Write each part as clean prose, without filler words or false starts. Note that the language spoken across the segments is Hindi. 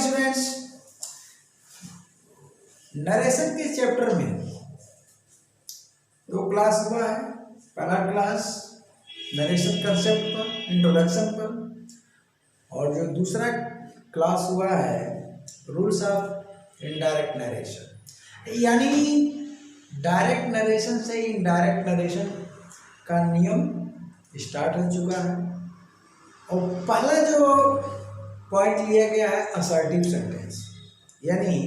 स्टूडेंट्स, नरेशन के चैप्टर में दो क्लास हुआ है। पहला क्लास नरेशन कंसेप्ट पर, इंट्रोडक्शन पर, और जो दूसरा क्लास हुआ है रूल्स ऑफ इनडायरेक्ट नरेशन, यानी डायरेक्ट नरेशन से इनडायरेक्ट नरेशन का नियम स्टार्ट हो चुका है। और पहला जो पॉइंट लिया गया है असर्टिव सेंटेंस, यानी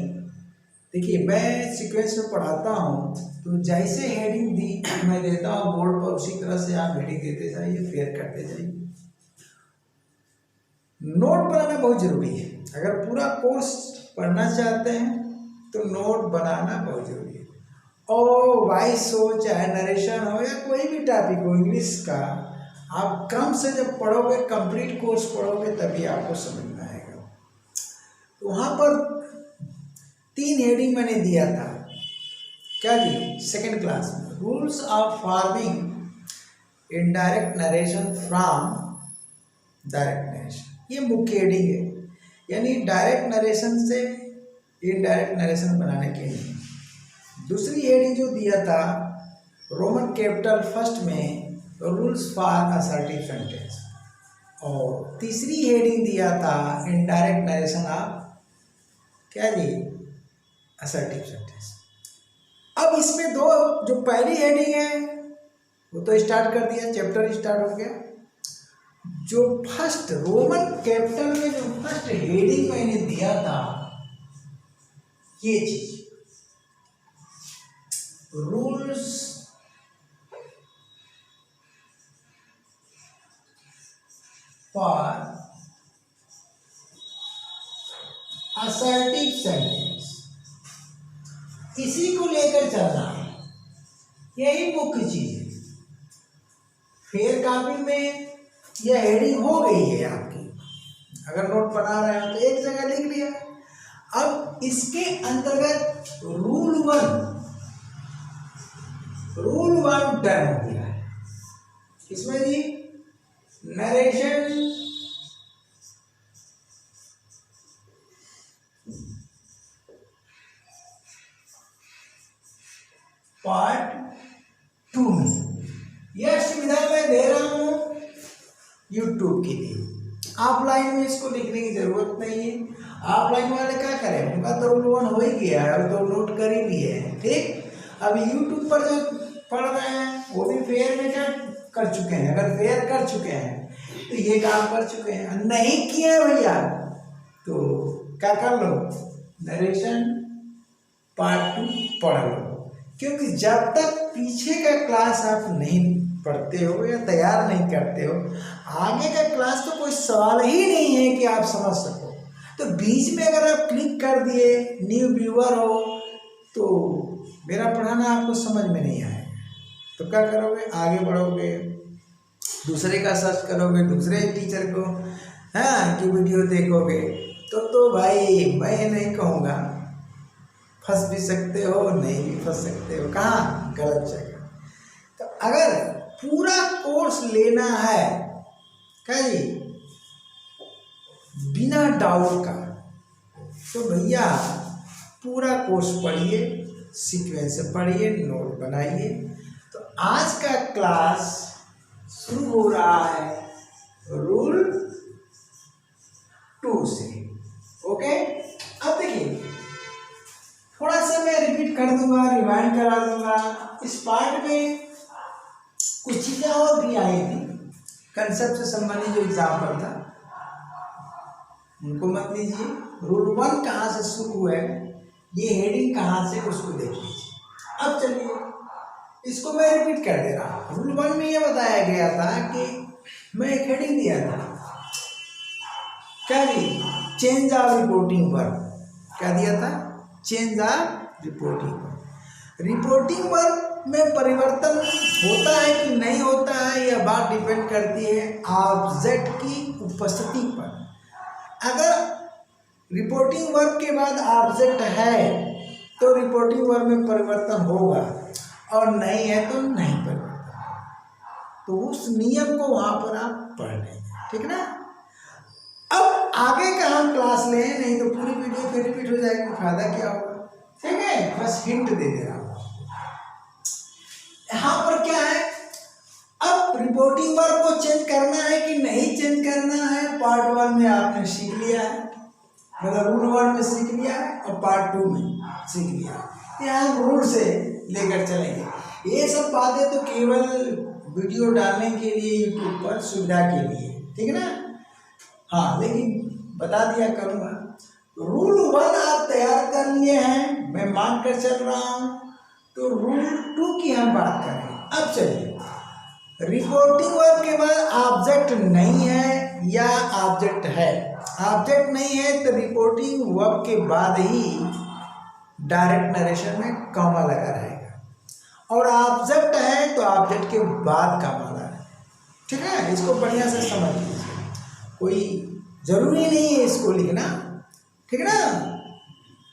देखिए मैं सीक्वेंस में पढ़ाता हूँ तो जैसे हेडिंग दी मैं देता हूँ बोर्ड पर, उसी तरह से आप हेडिंग देते जाइए, फेयर करते जाइए। नोट बनाना बहुत जरूरी है। अगर पूरा कोर्स पढ़ना चाहते हैं तो नोट बनाना बहुत जरूरी है। और वॉइस हो चाहे नरेशन हो या कोई भी टॉपिक हो इंग्लिश का, आप क्रम से जब पढ़ोगे, कंप्लीट कोर्स पढ़ोगे, तभी आपको समझ में आएगा। तो वहाँ पर 3 हेडिंग मैंने दिया था, क्या जी, सेकंड क्लास में, rules of forming indirect narration from direct narration. ये मुख्य हेडिंग है, यानी डायरेक्ट नरेशन से इनडायरेक्ट नरेशन बनाने के लिए। दूसरी हेडिंग जो दिया था रोमन कैपिटल फर्स्ट में, रूल्स फॉर असर्टिव सेंटेंस, और तीसरी हेडिंग दिया था इनडायरेक्ट नरेशन ऑफ क्या जी, असर्टिव सेंटेंस। अब इसमें दो, जो पहली हेडिंग है वो तो स्टार्ट कर दिया, चैप्टर स्टार्ट हो गया। जो फर्स्ट रोमन कैपिटल में जो फर्स्ट हेडिंग मैंने दिया था, ये चीज रूल्स फॉर असर्टिव सेंटेंस, इसी को लेकर चलना है, यही मुख्य चीज है। फेयर कॉपी में यह हेडिंग हो गई है आपकी, अगर नोट बना रहे हो तो एक जगह लिख लिया। अब इसके अंतर्गत रूल 1 डन हो गया है। इसमें जी नरेशन पार्ट 2 में यह सुविधा मैं दे रहा हूं यूट्यूब के लिए। ऑफलाइन में इसको लिखने की जरूरत नहीं है। ऑफलाइन वाले क्या करें, उनका तो रूल 1 हो ही गया है, तो नोट कर ही लिए हैं, ठीक। अब यूट्यूब पर जो पढ़ रहे हैं वो भी फेयर में क्या कर चुके हैं। अगर फेयर कर चुके हैं तो ये काम कर चुके हैं, नहीं किए भैया तो क्या कर लो, नरेशन पार्ट 2 पढ़ लो। क्योंकि जब तक पीछे का क्लास आप नहीं पढ़ते हो या तैयार नहीं करते हो, आगे का क्लास तो कोई सवाल ही नहीं है कि आप समझ सको। तो बीच में अगर आप क्लिक कर दिए, न्यू व्यूअर हो, तो मेरा पढ़ाना आपको समझ में नहीं आएगा। तो क्या करोगे, आगे बढ़ोगे, दूसरे का सर्च करोगे, दूसरे टीचर को की वीडियो देखोगे, तो भाई मैं नहीं कहूँगा, फंस भी सकते हो, नहीं भी फंस सकते हो। कहाँ, गलत जगह। तो अगर पूरा कोर्स लेना है क्या जी, बिना डाउट का, तो भैया पूरा कोर्स पढ़िए, सीक्वेंस से पढ़िए, नोट बनाइए। तो आज का क्लास शुरू हो रहा है रूल 2 से, ओके। अब देखिए थोड़ा सा मैं रिपीट कर दूंगा, रिवाइंड करा दूंगा। इस पार्ट में कुछ चीजें और भी आई थी, कंसेप्ट से संबंधित जो एग्जाम्पल था उनको मत लीजिए। रूल 1 कहाँ से शुरू है, ये हेडिंग कहाँ से, उसको देख लीजिए। अब चलिए इसको मैं रिपीट कर दे रहा हूँ। रूल 1 में ये बताया गया था कि मैं एक हेडिंग दिया था, क्या जी, चेंज ऑफ रिपोर्टिंग वर्क। क्या दिया था, change of reporting work. Reporting work में परिवर्तन होता है कि नहीं होता है, यह बात डिपेंड करती है ऑब्जेक्ट की उपस्थिति पर। अगर रिपोर्टिंग वर्क के बाद ऑब्जेक्ट है तो रिपोर्टिंग वर्क में परिवर्तन होगा, और नहीं है तो नहीं परिवर्तन। तो उस नियम को वहां पर आप पढ़ लेंगे, ठीक ना। अब आगे का हम क्लास लें, नहीं तो पूरी बस हिंट दे दे रहा हूँ। यहाँ पर क्या है, अब रिपोर्टिंग वर्ब को चेंज करना है कि नहीं चेंज करना है, पार्ट 1 में आपने सीख लिया है, मतलब रूल 1 में सीख लिया है और पार्ट 2 में सीख लिया है। यहाँ हम रूल से लेकर चलेंगे। ये सब बातें तो केवल वीडियो डालने के लिए यूट्यूब पर सुविधा के लिए, ठीक है ना। हाँ, लेकिन बता दिया करूँगा। रूल 1 आप तैयार कर लिए हैं, मैं मान कर चल रहा हूँ। तो रूल 2 की हम बात करें। अब चलिए, रिपोर्टिंग वर्ब के बाद ऑब्जेक्ट नहीं है या ऑब्जेक्ट है। ऑब्जेक्ट नहीं है तो रिपोर्टिंग वर्ब के बाद ही डायरेक्ट नरेशन में कॉमा लगा रहेगा, और ऑब्जेक्ट है तो ऑब्जेक्ट के बाद कॉमा लगा। ठीक है, इसको बढ़िया से समझ लीजिए, कोई जरूरी नहीं है इसको लिखना, ठीक है ना।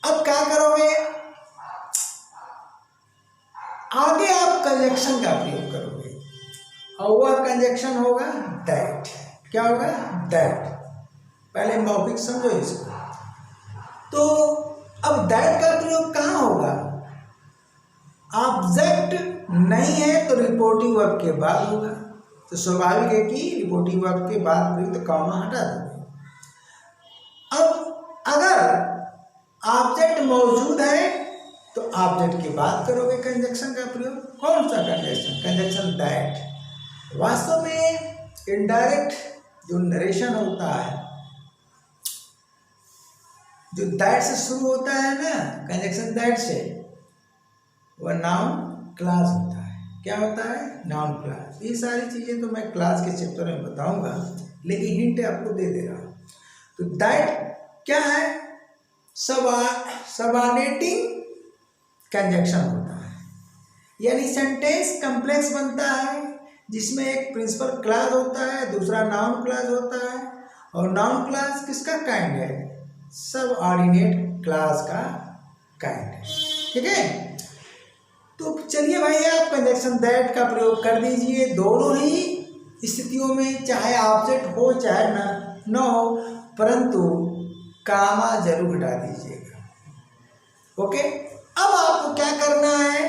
अब क्या करोगे, आगे आप कंजक्शन का प्रयोग करोगे, और वह कंजक्शन होगा दैट। क्या होगा, दैट। पहले मौखिक समझो इसको। तो अब दैट का प्रयोग कहाँ होगा, ऑब्जेक्ट नहीं है तो रिपोर्टिंग वर्ब के बाद होगा। तो स्वाभाविक है कि रिपोर्टिंग वर्ब के बाद प्रयुक्त कॉमा हटा दोगे। अब अगर ऑब्जेक्ट मौजूद है तो ऑब्जेक्ट के बाद करोगे कंजक्शन का प्रयोग। कौन सा कंजक्शन, कंजक्शन दैट। वास्तव में इनडायरेक्ट जो नरेशन होता है, जो दैट से शुरू होता है ना, कंजक्शन दैट से, वह नाउन क्लास होता है। क्या होता है, नाउन क्लास। ये सारी चीजें तो मैं क्लास के चैप्टर में बताऊंगा, लेकिन हिंट आपको दे दे रहा हूं। तो दैट क्या है, सबऑर्डिनेटिंग कंजक्शन होता है, यानी सेंटेंस कॉम्प्लेक्स बनता है जिसमें एक प्रिंसिपल क्लास होता है, दूसरा नाउन क्लास होता है, और नाउन क्लास किसका काइंड है, सबऑर्डिनेट क्लास का काइंड है। ठीक है, तो चलिए भाई, आप कंजक्शन दैट का प्रयोग कर दीजिए दोनों ही स्थितियों में, चाहे ऑब्जेक्ट हो चाहे न हो, परंतु कामा जरूर हटा दीजिएगा। ओके, अब आपको क्या करना है,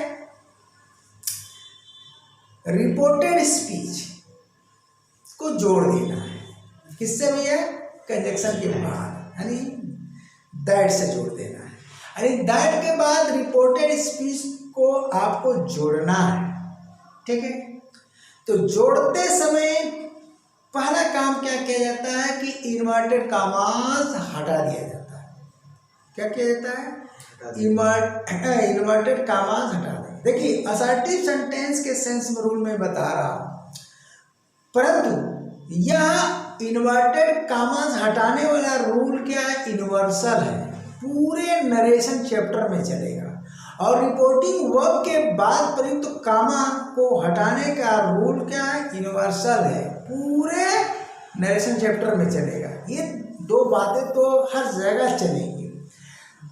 रिपोर्टेड स्पीच को जोड़ देना है। किससे भैया, कंजक्शन के बाद, यानी दैट से जोड़ देना है। यानी दैट के बाद रिपोर्टेड स्पीच को आपको जोड़ना है। ठीक है, तो जोड़ते समय पहला काम क्या किया जाता है कि इन्वर्टेड कॉमास हटा दिया जाता है। क्या किया जाता है, इन्वर्टेड कॉमास हटा दें। देखिए, असर्टिव सेंटेंस के सेंस में रूल में बता रहा हूं, परंतु यह इन्वर्टेड कॉमास हटाने वाला रूल क्या है, यूनिवर्सल है, पूरे नरेशन चैप्टर में चलेगा। और रिपोर्टिंग वर्ब के बाद प्रयुक्त कॉमा को हटाने का रूल क्या है, यूनिवर्सल है, पूरे नरेशन चैप्टर में चलेगा। ये दो बातें तो हर जगह चलेंगी,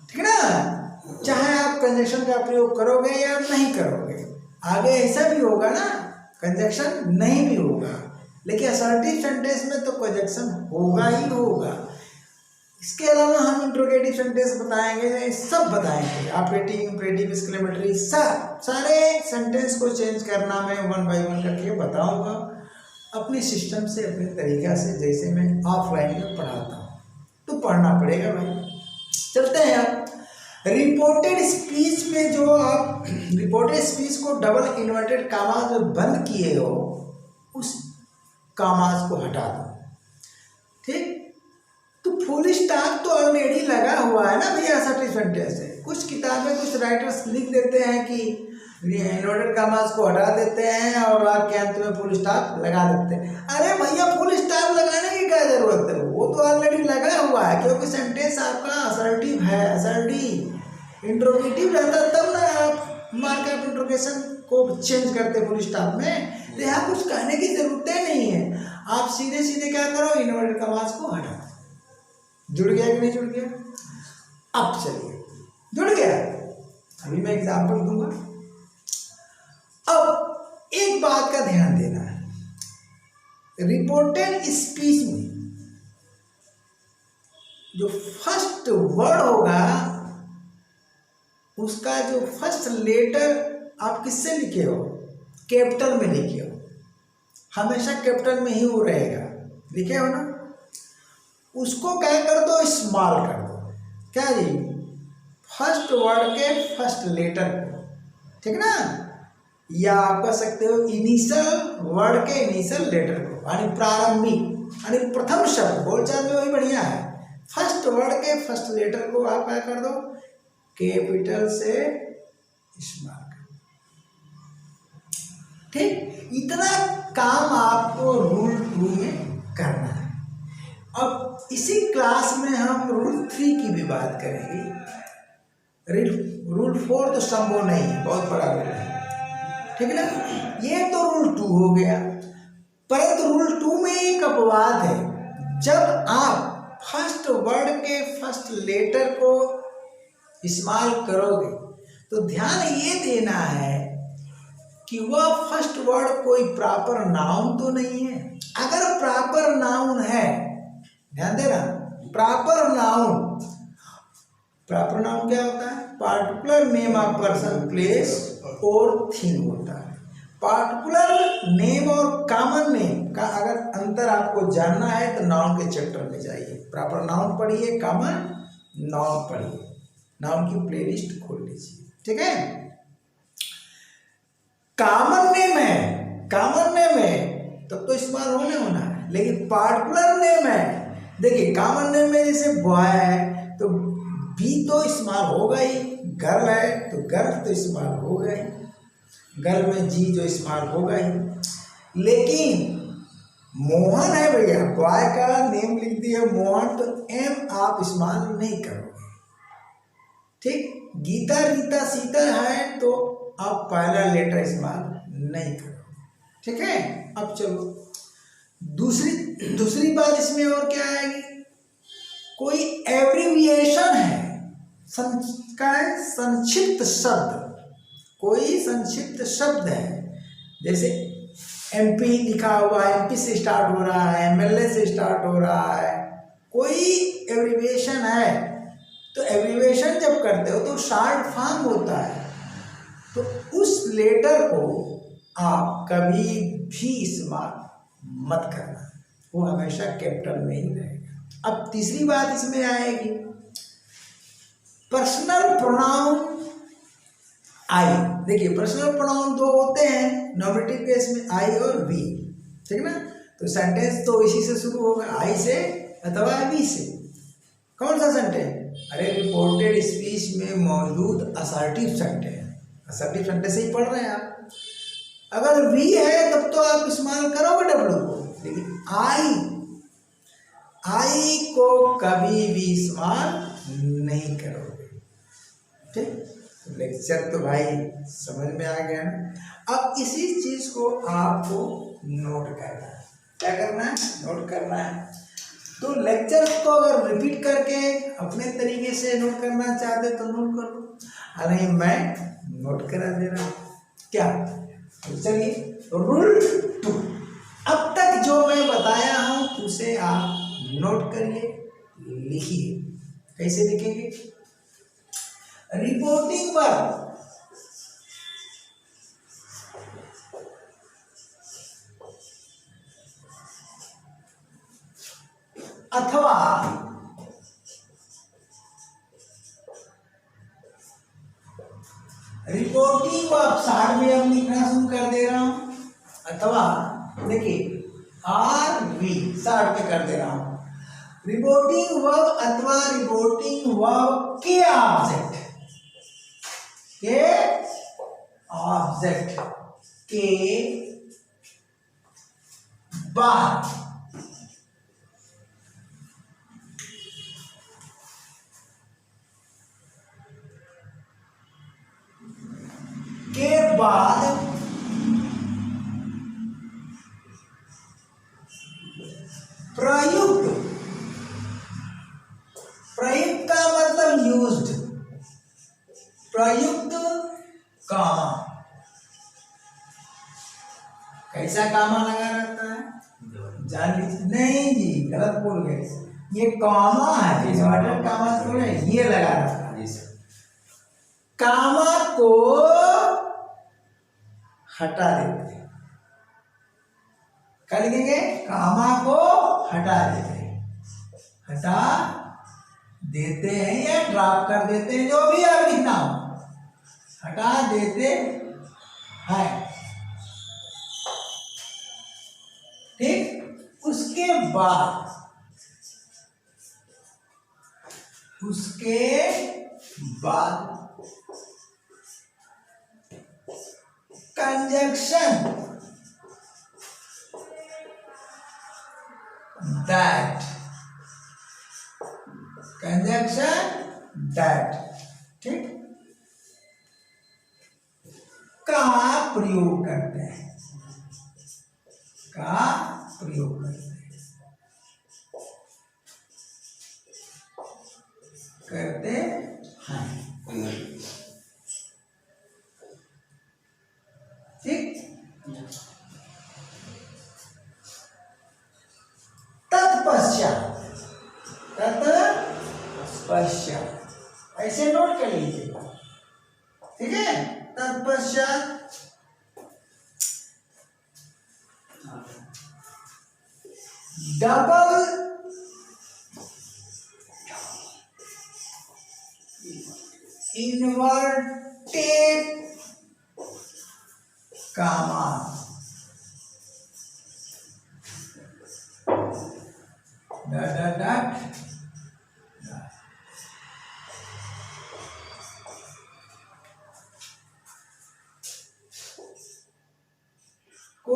ठीक है ना। चाहे आप कंजक्शन का प्रयोग करोगे या नहीं करोगे, आगे ऐसा भी होगा ना, कंजक्शन नहीं भी होगा, लेकिन असर्टिव सेंटेंस में तो कंजक्शन होगा ही होगा। इसके अलावा हम इंट्रोगेटिव सेंटेंस बताएंगे, सब बताएंगे, ऑपरेटिव, इंपरेटिव, एक्सक्लेमेटरी, सारे सेंटेंस को चेंज करना मैं 1 बाय 1 करके बताऊंगा, अपने सिस्टम से, अपने तरीका से, जैसे मैं ऑफलाइन में पढ़ाता हूँ। तो पढ़ना पड़ेगा भाई। चलते हैं आप रिपोर्टेड स्पीच में, जो आप रिपोर्टेड स्पीच को डबल इन्वर्टेड कॉमास में बंद किए हो, उस कॉमास को हटा दो। ठीक, तो फुल स्टॉप तो ऑलरेडी लगा हुआ है ना भैया, असर्टिव सेंटेंस है। कुछ किताबें, कुछ राइटर्स लिख देते हैं कि इन्वर्टेड कॉमास को हटा देते हैं और आपके अंत में फुल स्टॉप लगा देते हैं। अरे भैया, फुल स्टॉप लगाने की क्या जरूरत है, वो तो ऑलरेडी लगा हुआ है, क्योंकि सेंटेंस आपका असर्टिव है। असर्टिव इंट्रोगेटिव रहता तब ना आप मार्क ऑफ इंट्रोगेशन को चेंज करते फुल स्टॉप में। तो यहाँ कुछ कहने की जरूरत नहीं है, आप सीधे सीधे क्या करो, इन्वर्टेड कॉमास को हटा दो। जुड़ गया कि नहीं जुड़ गया? अब चलिए, जुड़ गया। अभी मैं एग्जाम्पल दूंगा। अब एक बात का ध्यान देना है, रिपोर्टेड स्पीच में जो फर्स्ट वर्ड होगा उसका जो फर्स्ट लेटर आप किससे लिखे हो, कैपिटल में लिखे हो, हमेशा कैपिटल में ही वो रहेगा, लिखे हो ना, उसको क्या कर दो, स्मॉल कर दो। क्या जी, फर्स्ट वर्ड के फर्स्ट लेटर को, ठीक ना, या आप कह सकते हो इनिशियल वर्ड के इनिशियल लेटर को, यानी प्रारंभिक यानी प्रथम शब्द, बोलचाल में वही बढ़िया है, फर्स्ट वर्ड के फर्स्ट लेटर को आप क्या कर दो, कैपिटल से स्मॉल कर दो। ठीक, इतना काम आपको रूल 2 में करना है। अब इसी क्लास में हम रूल 3 की भी बात करेंगे। रूल 4 तो संभव नहीं है, बहुत बड़ा रूल है, ठीक है ना। ये तो रूल 2 हो गया, परंतु रूल 2 में एक अपवाद है। जब आप फर्स्ट वर्ड के फर्स्ट लेटर को इस्तेमाल करोगे तो ध्यान ये देना है कि वह फर्स्ट वर्ड कोई प्रॉपर नाउन तो नहीं है। अगर प्रॉपर नाउन है, ध्यान देना, प्रॉपर नाउन क्या होता है, particular name of person, place और थिंग होता है। पार्टिकुलर नेम और कॉमन नेम का अगर अंतर आपको जानना है तो नाउन के चैप्टर में जाइए, प्रॉपर नाउन पढ़िए, कॉमन नाउन पढ़िए, नाउन की प्लेलिस्ट खोल लीजिए, ठीक है। कॉमन नेम है तब तो इस्तेमाल होना है, लेकिन पार्टिकुलर नेम है, देखिए कॉमन नेम में जैसे बॉय है तो बी तो इस्तेमाल होगा ही, गर्ल है तो गर्ल तो इस्तेमाल होगा ही, गर्ल में जी जो इस्तेमाल होगा ही। लेकिन मोहन है भैया, बॉय का नेम लिख दिया मोहन, तो एम आप इस्तेमाल नहीं करोगे, ठीक। गीता, रीता, सीता है तो आप पहला लेटर इस्तेमाल नहीं करोगे, ठीक है। अब चलो दूसरी बात इसमें और क्या आएगी, कोई एब्रिविएशन है, संक्षिप्त शब्द, कोई संक्षिप्त शब्द है, जैसे एमपी लिखा हुआ है, एमपी से स्टार्ट हो रहा है, एमएलए से स्टार्ट हो रहा है, कोई एब्रिविएशन है, तो एब्रिविएशन जब करते हो तो शॉर्ट फॉर्म होता है, तो उस लेटर को आप कभी भी इस्तेमाल मत करना, वो हमेशा कैपिटल में ही रहेगा। अब तीसरी बात इसमें आएगी, पर्सनल प्रोनाउन आई। देखिए पर्सनल प्रोनाउन दो होते हैं नॉमिनेटिव केस में, आई और वी, ठीक है ना। तो सेंटेंस तो इसी से शुरू होगा, आई से अथवा वी से। कौन सा सेंटेंस, अरे रिपोर्टेड स्पीच में मौजूद असर्टिव सेंटेंस से ही पढ़ रहे हैं आप। अगर वी है तब तो आप इस्तेमाल करोगे डब्ल्यू को, लेकिन आई को कभी भी इस्तेमाल नहीं करोगे, ठीक। लेक्चर तो भाई समझ में आ गया ना। अब इसी चीज को आपको नोट करना है, क्या करना है, नोट करना है। तो लेक्चर को अगर रिपीट करके अपने तरीके से नोट करना चाहते तो नोट कर लो, हालांकि मैं नोट करा दे रहा हूँ, क्या। तो चलिए रूल 2, अब तक जो मैं बताया हूँ उसे आप नोट करिए, लिखिए। कैसे लिखेंगे, रिपोर्टिंग वर्ब अथवा रिपोर्टिंग वर्ब, साथ में हम लिखना शुरू कर दे रहा हूं, अथवा देखिए आर वी साथ में कर दे रहा हूं, रिपोर्टिंग वर्ब अथवा रिपोर्टिंग वर्ब के ऑब्जेक्ट के बाद प्रयुक्त का मतलब यूज्ड, प्रयुक्त कामा, कैसा कामा लगा रहता है, जान लीजिए। नहीं जी गलत बोल गए, ये कामा है, इन्वर्टेड कामा थोड़ा ये लगा रहता है। कामा को हटा देते हैं। क्या लिखेंगे? कामा को हटा देते हैं, हटा देते हैं या ड्रॉप कर देते हैं, जो भी आप लिखना हो, हटा देते हैं। ठीक। उसके बाद कंजक्शन दैट, ठीक, का प्रयोग करते हैं, करते हैं। ठीक। तत्पश्चात ऐसे नोट कर लीजिएगा। ठीक है। तत्पश्चात डबल इन्वर्टेड कामा, को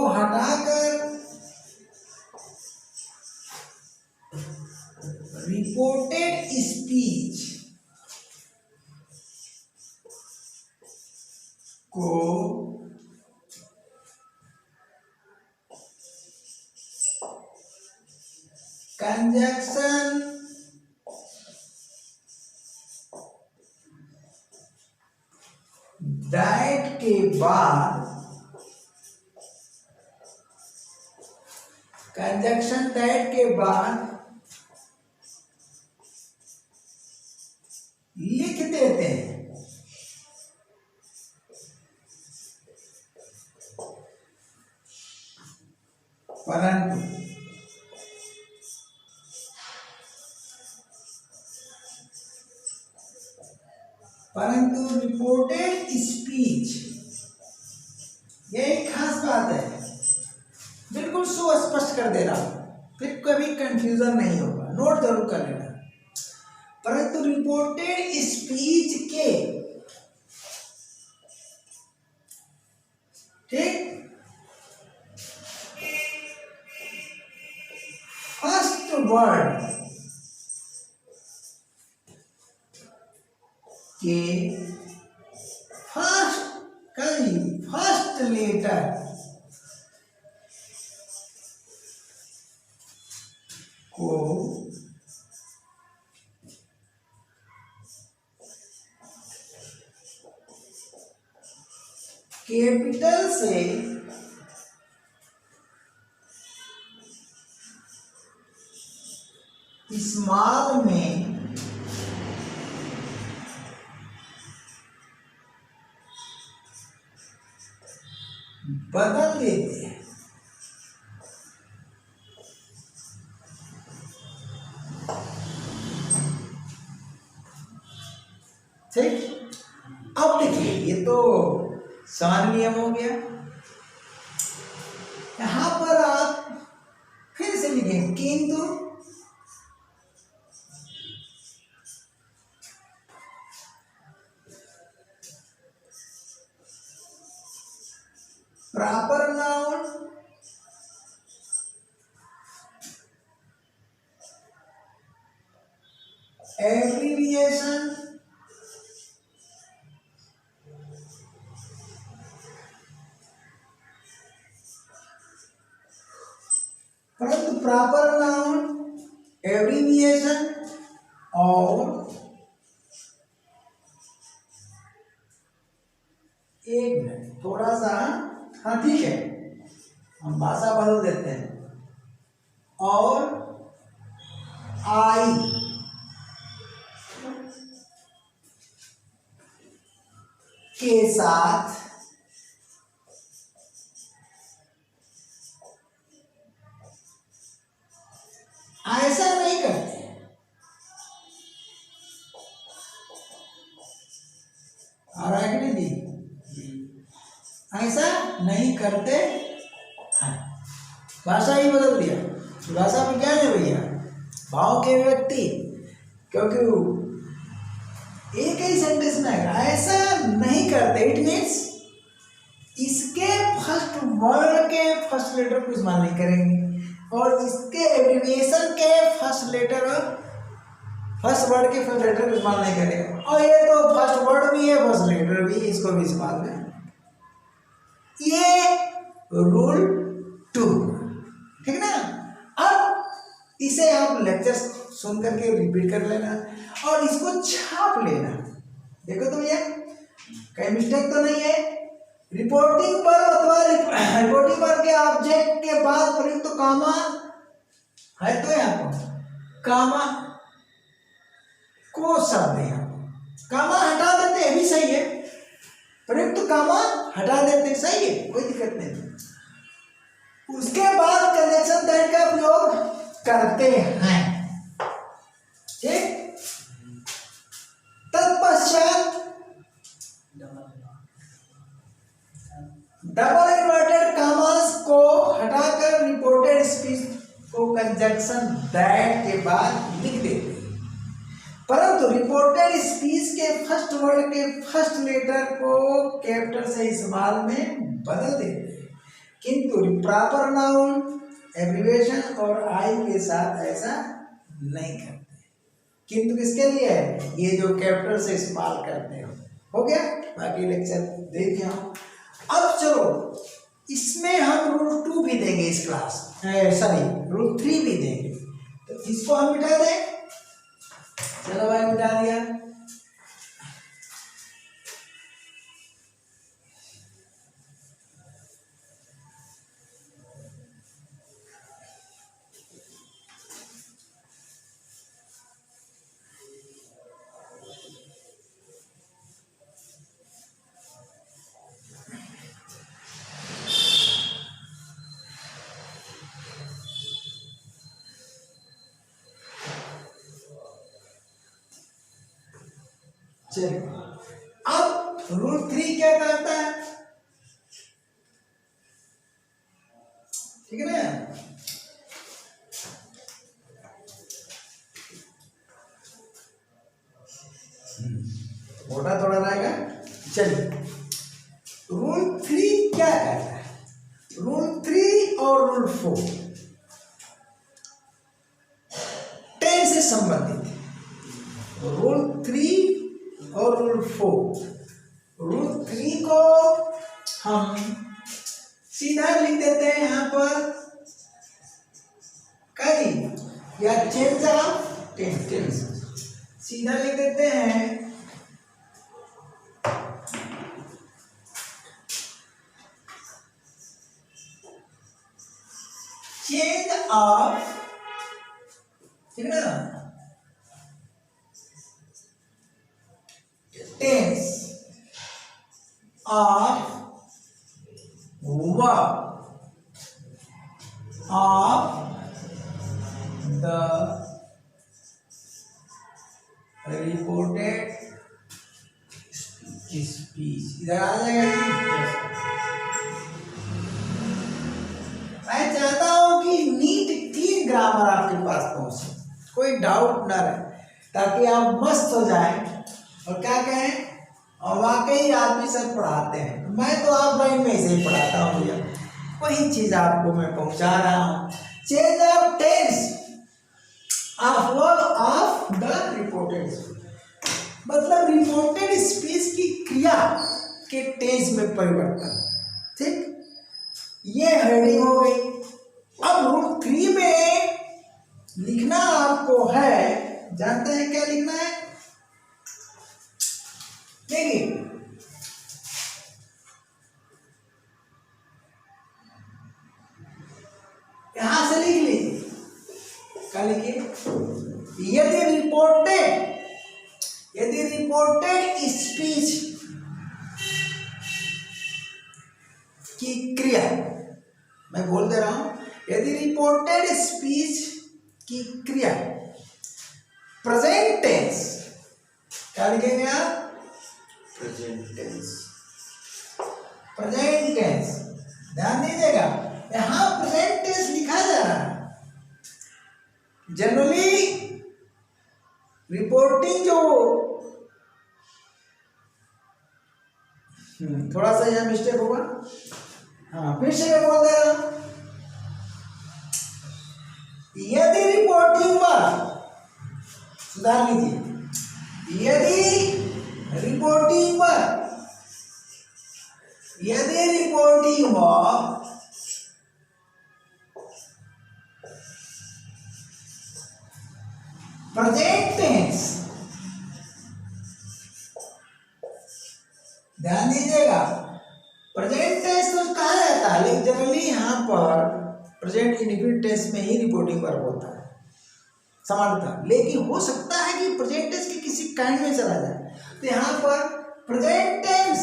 हटाकर रिपोर्टेड स्पीच को कंजक्शन दैट के बाद लिख देते हैं। परंतु रिपोर्टेड स्पीच, ये एक खास बात है, बिल्कुल सुस्पष्ट कर दे रहा हूं, फिर कभी कंफ्यूजन नहीं होगा, नोट जरूर कर लेना। परंतु रिपोर्टेड स्पीच के, ठीक, फर्स्ट वर्ड के फर्स्ट लेटर को कैपिटल से स्मॉल में बदल देते हैं। ठीक। अब देखिए, ये तो सामान्य नियम हो गया। यहां पर आप फिर से लिखेंगे किंतु प्रॉपर नाउन एब्रिविएशन परंतु प्रॉपर नाउन एब्रिविएशन और एक मिनट, थोड़ा सा, हाँ ठीक है, हम भाषा बदल देते हैं, और आई के साथ ऐसा नहीं करते। आ रहा है कि नहीं जी? ऐसा नहीं करते हैं। भाषा ही बदल दिया। भाषा विज्ञान है भैया, भाव के व्यक्ति, क्योंकि एक ही सेंटेंस में ऐसा नहीं करते। इट मीन्स इसके फर्स्ट वर्ड के फर्स्ट लेटर को इस्तेमाल नहीं करेंगे और इसके एब्रिविएशन के फर्स्ट लेटर फर्स्ट वर्ड के फर्स्ट लेटर को इस्तेमाल नहीं करेंगे। और ये तो फर्स्ट वर्ड भी है फर्स्ट लेटर भी, इसको भी इस्तेमाल करें। ये रूल 2, ठीक ना। अब इसे आप लेक्चर सुन करके रिपीट कर लेना और इसको छाप लेना। देखो तो भैया कहीं मिस्टेक तो नहीं है। रिपोर्टिंग पर अथवा रिपोर्टिंग पर के ऑब्जेक्ट के बाद प्रयुक्त कामा है तो यहाँ पर कामा को शब्द है, यहाँ कामा हटा देते हैं भी सही है, प्रयुक्त कामा हटा देते हैं सही है, कोई दिक्कत नहीं। उसके बाद कंजक्शन दैट का प्रयोग करते हैं, ठीक। तत्पश्चात डबल इन्वर्टेड कामास को हटाकर रिपोर्टेड स्पीच को कंजक्शन दैट के बाद लिख देते हैं, परंतु रिपोर्टेड स्पीच के फर्स्ट वर्ड के फर्स्ट लेटर को कैपिटल से इस्तेमाल में बदल देते हैं, किंतु प्रॉपर नाउन एब्रिविएशन और आई के साथ ऐसा नहीं करते। किंतु किसके लिए है? ये जो कैपिटल से इस्तेमाल करते हो गया। बाकी लेक्चर देख हम। अब चलो इसमें हम रूल 2 भी देंगे इस क्लास, सॉरी रूल 3 भी देंगे, तो इसको हम मिटा दें। चलो भाई मिटा दिया। चलिए अब रूल 3 क्या कहता है, ठीक है ना। मोटा थोड़ा रहेगा। चलिए रूल 3 क्या कहता है? रूल 3 और रूल 4 टेंस से संबंधित है। रूल 3 और रूल 4। रूल 3 को हम सीधा लिख देते हैं यहाँ पर कई या चेंज ऑफ टेंस, सीधा लिख देते हैं चेंज ऑफ, ठीक है ना, tense of verb of the reported speech. इधर आ जाएगा। मैं चाहता हूं कि नीट क्लीन ग्रामर आपके पास पहुंचे, कोई डाउट ना रहे, ताकि आप मस्त हो जाएं और क्या कहें, और वाकई आदमी सर पढ़ाते हैं। मैं तो ऑफलाइन में ऐसे ही पढ़ाता हूँ भैया, वही चीज आपको मैं पहुंचा रहा हूँ। Change of tense of verb of the reported speech, मतलब रिपोर्टेड स्पीच की क्रिया के टेंस में परिवर्तन, ठीक। ये हेडिंग हो गई। अब रूल 3 में लिखना आपको है, जानते हैं क्या लिखना है? देखिए यहां से लिख लीजिए क्या लिखिए, यदि रिपोर्टेड स्पीच की क्रिया, मैं बोल दे रहा हूं, यदि रिपोर्टेड स्पीच की क्रिया प्रेजेंट टेंस, क्या लिखेंगे आप, प्रेजेंट टेंस, ध्यान दीजिएगा यहां प्रेजेंट टेंस लिखा जा रहा है। जनरली रिपोर्टिंग जो थोड़ा सा यहाँ मिस्टेक होगा, हाँ फिर से मैं बोल दे रहा हूं, यदि रिपोर्टिंग पर, सुधार लीजिए, यदि रिपोर्टिंग पर प्रेजेंट टेंस, ध्यान दीजिएगा प्रेजेंट टेंस तो कहा जाता है, लेकिन जनरली यहाँ पर प्रेजेंट इंडिफिनिट टेंस में ही रिपोर्टिंग वर्ब होता है सामान्यतः, लेकिन हो सकता है कि प्रेजेंट टेंस के किसी काइंड में चला जाए, तो यहाँ पर प्रेजेंट टेंस,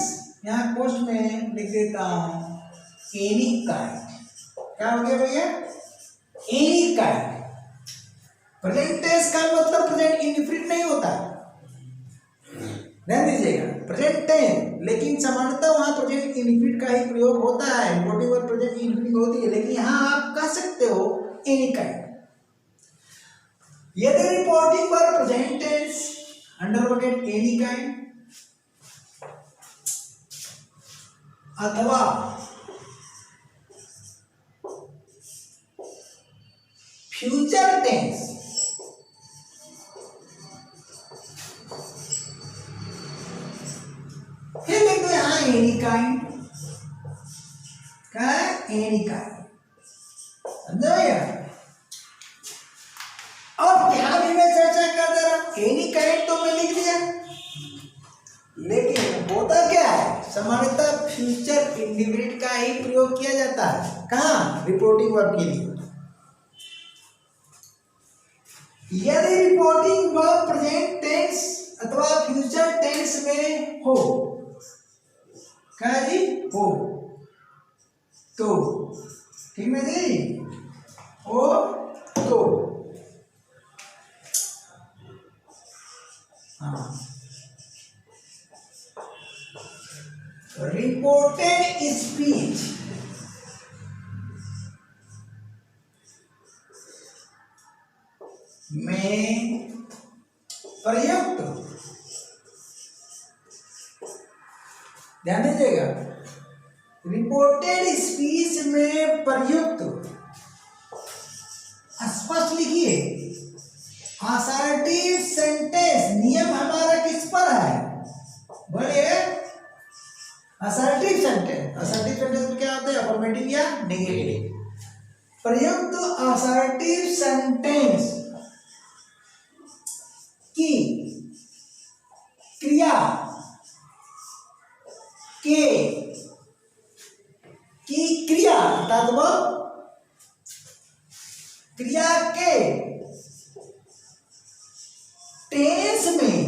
यहाँ पोस्ट में लिख देता हूं एनी काइंड, क्या हो गया भैया, एनी काइंड। प्रेजेंट टेंस का मतलब प्रेजेंट इंडिफिनिट नहीं होता, ध्यान दीजिएगा प्रेजेंट टेंस, लेकिन सामान्यतः वहां प्रेजेंट इंडिफिनिट का ही प्रयोग होता है, रिपोर्टिंग वर्ब प्रेजेंट इंडिफिनिट होती है, लेकिन यहाँ आप कह सकते हो एनी काइंड। यदि reporting verb present tense under bracket any kind अथवा फ्यूचर टेंस, फिर लिख दो यहां एनी काइंड, क्या है, एनी काइंड, समझो यार। अब यहां भी मैं चर्चा कर दे रहा हूं, एनी काइंड तो मैं लिख दिया, लेकिन होता क्या है, सामान्यतः फ्यूचर इंडिफिनिट का ही प्रयोग किया जाता है, कहां, रिपोर्टिंग वर्ब के लिए। यदि रिपोर्टिंग वर्ब प्रेजेंट टेंस अथवा फ्यूचर टेंस में हो, क्या जी, हो तो, ठीक है जी, हो तो, हाँ, रिपोर्टेड स्पीच में प्रयुक्त, ध्यान दीजिएगा, रिपोर्टेड स्पीच में प्रयुक्त, स्पष्ट लिखिए, असर्टिव सेंटेंस, नियम हमारा किस पर है, बोलिए, असर्टिव सेंटेंस, असर्टिव सेंटेंस में क्या होता है, अफर्मेटिव या नेगेटिव, प्रयुक्त असर्टिव सेंटेंस की क्रिया के, की क्रिया तत्व, क्रिया के टेंस में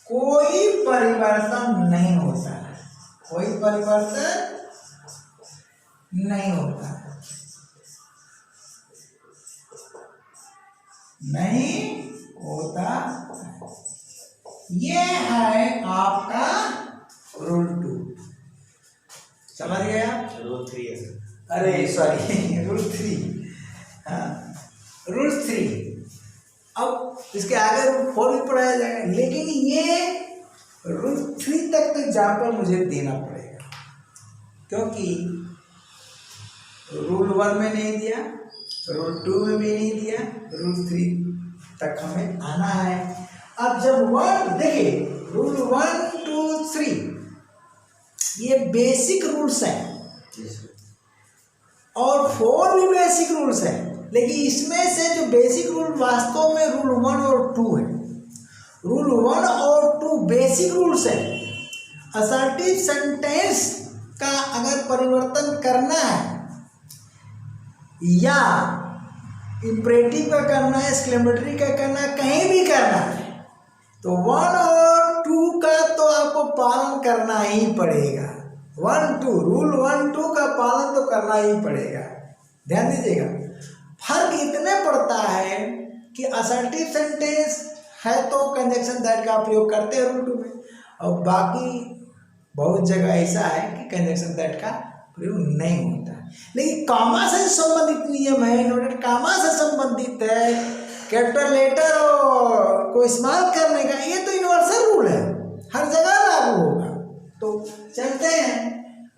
कोई परिवर्तन नहीं होता है, कोई परिवर्तन नहीं होता है, नहीं होता है। ये है आपका रूल 2, समझ गया, रूल 3, अरे सॉरी रूल 3, हाँ रूल 3। अब इसके आगे रूल 4 भी पढ़ाया जाएगा, लेकिन ये रूल 3 तक तो एग्जाम्पल मुझे देना पड़ेगा, क्योंकि रूल 1 में नहीं दिया, रूल 2 में भी नहीं दिया, रूल 3 तक हमें आना है। अब जब 1 देखिए, रूल 1 2 3 ये बेसिक रूल्स हैं, और 4 भी बेसिक रूल्स हैं, लेकिन इसमें से जो बेसिक रूल वास्तव में रूल 1 और 2 है। रूल 1 और 2 बेसिक रूल्स है। असर्टिव सेंटेंस का अगर परिवर्तन करना है या इम्परेटिव का करना है, एक्सक्लेमेटरी का करना है, कहीं भी करना है तो 1 और 2 का तो आपको पालन करना ही पड़ेगा। 1 2 रूल 1 2 का पालन तो करना ही पड़ेगा। ध्यान दीजिएगा, फर्क इतने पड़ता है कि असर्टिव सेंटेंस है तो कंजक्शन दैट का प्रयोग करते हैं रूल 2 में, और बाकी बहुत जगह ऐसा है कि कंजक्शन दैट का प्रयोग नहीं होता। लेकिन कामा से संबंधित नियम है, नोटेड कामा से संबंधित है, कैपिटल लेटर को इस्तेमाल करने का ये तो यूनिवर्सल रूल है, हर जगह लागू होगा। तो चलते हैं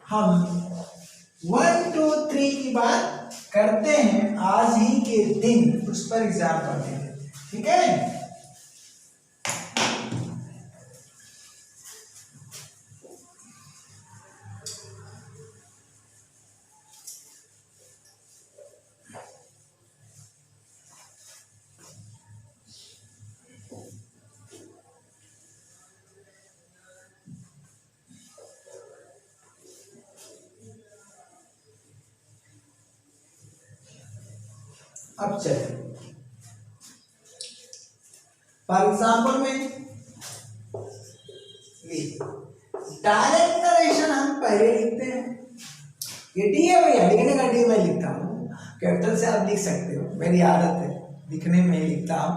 हम 1 2 3 की बात करते हैं आज ही के दिन, उस पर एग्जाम्पल देंगे, ठीक है। अब चलिए फॉर एग्जाम्पल में डायरेक्ट नरेशन हम पहले लिखते हैं, ये डी है भैया, लिखने का डी मैं लिखता हूँ, कैपिटल से आप लिख सकते हो, मेरी आदत है लिखने में ही लिखता हूँ,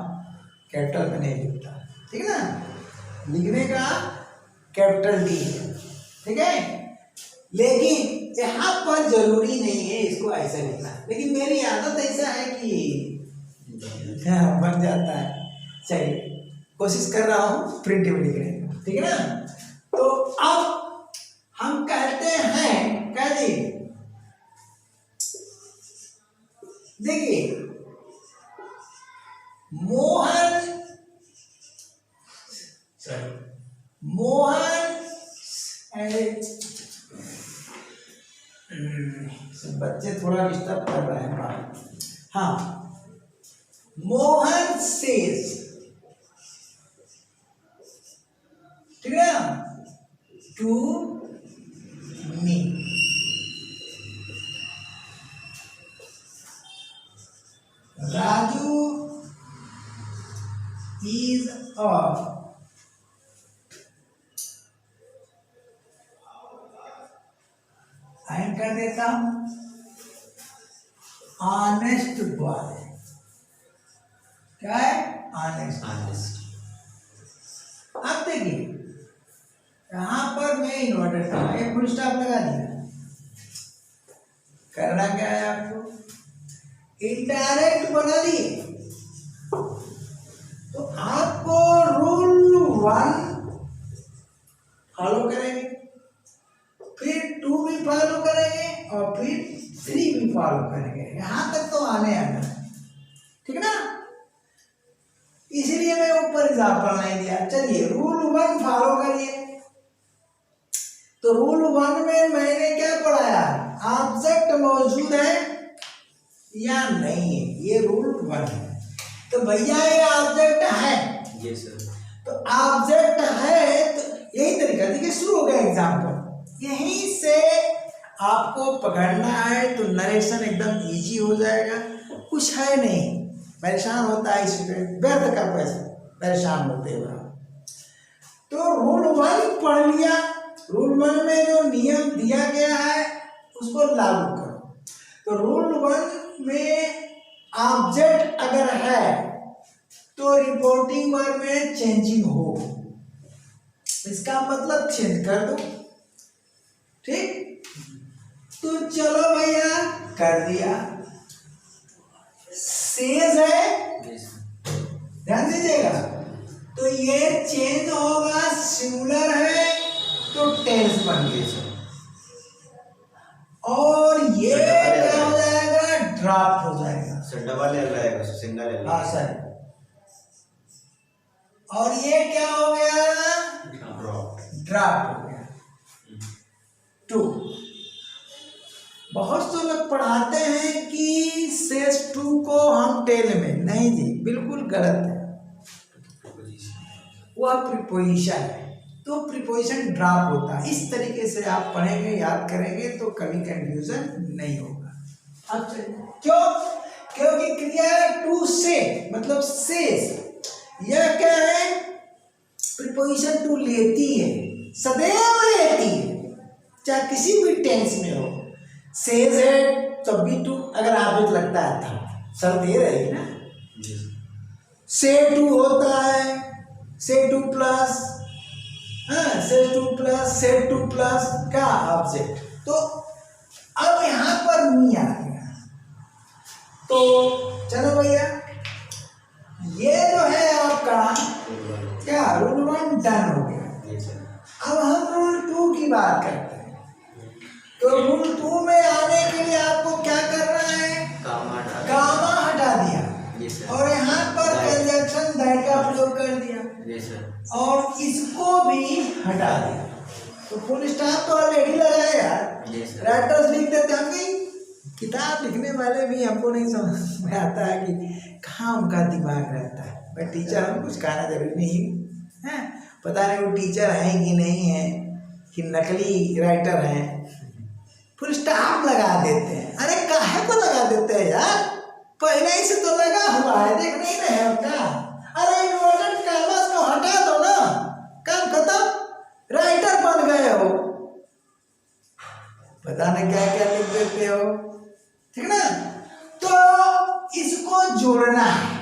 कैपिटल में नहीं लिखता, ठीक है ना। लिखने का कैपिटल डी है, ठीक है। लेकिन यहाँ पर जरूरी नहीं है इसको ऐसा लिखना, लेकिन मेरी आदत ऐसा है कि हाँ बन जाता है। चलिए कोशिश कर रहा हूँ प्रिंटिव लिखने का, ठीक है ना। तो अब हम कहते हैं, कह दी देखिए मोहन बच्चे थोड़ा डिस्टर्ब कर रहे हैं बात। हाँ, मोहन सेज, ठीक है, to me, Raju is a sign कर देता हूं, ऑनेस्ट बॉय, क्या है ऑनेस्ट। अब देखिए यहां पर मैं इन्वर्टेड था, एक फुल स्टॉप लगा दिया। करना क्या है आपको, इनडायरेक्ट बना दिए तो आपको रूल 1 फॉलो करेंगे, फिर 2 भी फॉलो करेंगे और फिर 3 भी फॉलो करेंगे, यहां तक तो आने आना है, ठीक है ना। इसीलिए मैं ऊपर एग्जाम्पल नहीं दिया। चलिए रूल 1 फॉलो करिए। तो रूल 1 में मैंने क्या पढ़ाया, ऑब्जेक्ट मौजूद है या नहीं है, ये रूल 1 है। तो भैया ये ऑब्जेक्ट है, ये सर, तो ऑब्जेक्ट है तो यही तरीका, देखिए शुरू हो गया एग्जाम्पल, यहीं से आपको पकड़ना है तो नरेशन एकदम इजी हो जाएगा। कुछ है नहीं, परेशान होता है स्टूडेंट, व्यर्थ का परेशान होते हुए। तो रूल 1 पढ़ लिया, रूल 1 में जो नियम दिया गया है उसको लागू करो। तो रूल 1 में ऑब्जेक्ट अगर है तो रिपोर्टिंग वर्ब में चेंजिंग हो, इसका मतलब चेंज कर दो, ठीक। तो चलो भैया कर दिया। सेज है, ध्यान दीजिएगा, तो ये चेंज होगा, सिंगुलर है तो टेंस बन गया, और ये क्या हो जाएगा, ड्राफ्ट हो जाएगा, डबल एल रहेगा, सिंगल एल। हाँ सर, और ये क्या हो गया, ड्राफ्ट हो गया। 2 बहुत से लोग पढ़ाते हैं कि सेज 2 को हम टेल में, नहीं जी बिल्कुल गलत है, वह प्रीपोजिशन है, तो प्रीपोजिशन ड्रॉप होता है। इस तरीके से आप पढ़ेंगे, याद करेंगे तो कभी कंफ्यूजन नहीं होगा। अब चलिए, क्यों? क्योंकि क्रिया है टू से, मतलब शेष। यह क्या है? प्रीपोजिशन टू लेती है, सदैव लेती है, चाहे किसी भी टेंस में हो। शेष है तब भी टू, अगर ऑब्जेक्ट लगता है तब सर दे रही ना। से टू होता है, से टू प्लस, से टू प्लस, से टू प्लस का ऑब्जेक्ट। तो अब यहां पर मी आ गया। तो चलो भैया, ये जो है आपका क्या रूल 1 डन हो गया। अब हम रूल 2 की बात करते हैं। तो रूल 2 में आने के लिए आपको क्या करना है? कामा हटा दिया और यहाँ पर कंजंक्शन दैट का प्रयोग कर दिया और इसको भी हटा दिया। तो फुल स्टॉप तो ऑलरेडी लगाया यार, राइटर्स लिख देते। हम भी किताब लिखने वाले भी हमको नहीं समझ में आता है कि कहाँ उनका दिमाग रहता है। मैं टीचर हूँ, कुछ कहना जरूरी नहीं है। पता नहीं वो टीचर है कि नहीं है, कि नकली राइटर हैं। फुल स्टॉप लगा देते हैं। अरे काहे को लगा देते हैं यार? पहले ही से तो लगा हुआ है, देख नहीं रहे हो क्या? अरे इन्वर्टेड कॉमर्स को हटा दो ना, काम खत्म, राइटर बन गए हो। पता नहीं क्या क्या लिख देते हो, ठीक ना? तो इसको जोड़ना है,